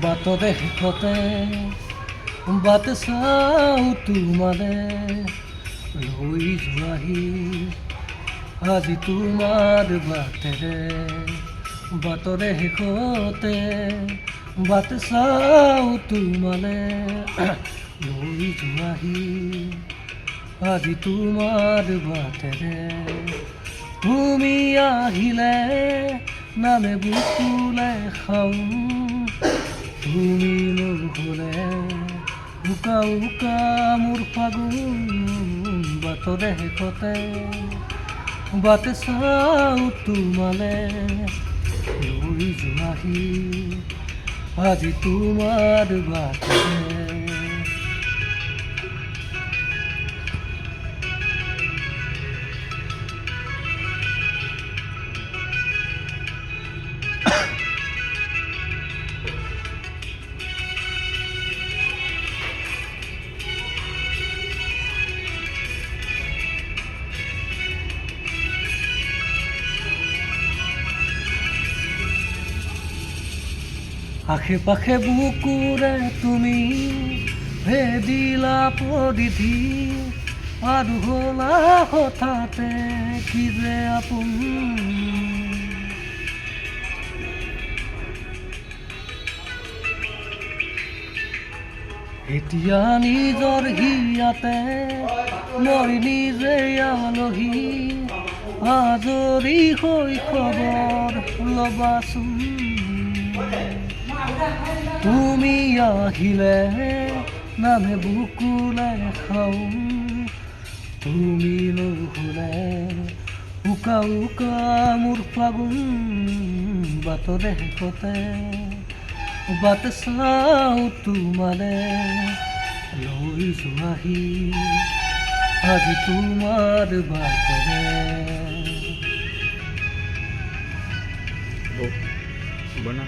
বাটতে শেষতে বাট চাওঁ তোমাৰে লৈ যোৱাহি আজি তোমাৰ বাটেৰে বাটৰে শেষতে বাট চাওঁ তোমাৰে লৈ যোৱাহি আজি তোমাৰ বাটেৰে তুমি আহিলে নামে বুকুলে খাওঁ তুমি নহ'লে উকা উকা মোৰ ফাগুন বাটৰে শেষতে বাট চাওঁ তোমালে লৈ যোৱাহি আজি তোমাৰ বাটেৰে আশে পাশে বুকুৰে তুমি ভেদিলা পৰিধি আৰু হ'লা হঠাতে কি যে আপোন এতিয়া নিজৰ হিয়াতে মই নিজে আলহী আজৰি হৈ খবৰ ল'বাচোন তুমি আহিলে নামে বুকুলে খাওঁ তুমি নহ'লে উকা উকা মোৰ ফাগুন বাটৰে শেষতে বাট চাওঁ তোমাৰে লৈ যোৱাহি আজি তোমাৰ বাটেৰে বনা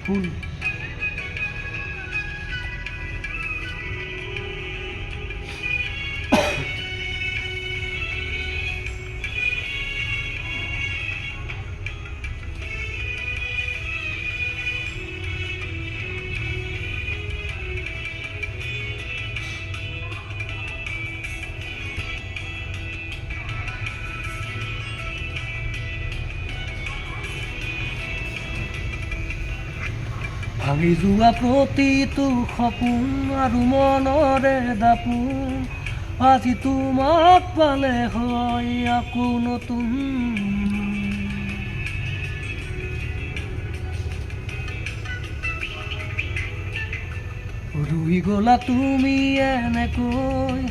ফুল ভাঙি যোৱা প্ৰতিটো সপোন আৰু মনৰে দাপোন আজি তোমাক পালে হয় আকৌ নতুন ৰুই গ'লা তুমি এনেকৈ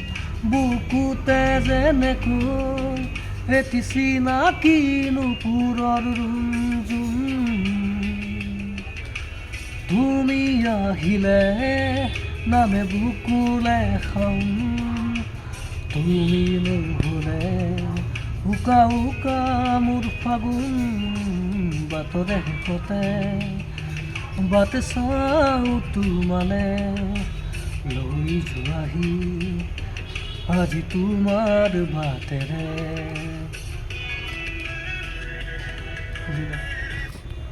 বুকুতে যেনেকৈ এটি চিনাকি নুপুৰৰ ৰুণজুন তুমি আহিলে নামে বুকুলে খাওঁ তুমি নহ'লে উকা উকা মোৰ ফাগুন বাটৰে শেষতে বাট চাওঁ তোমালে লৈ যোৱাহি আজি তোমাৰ বাটেৰে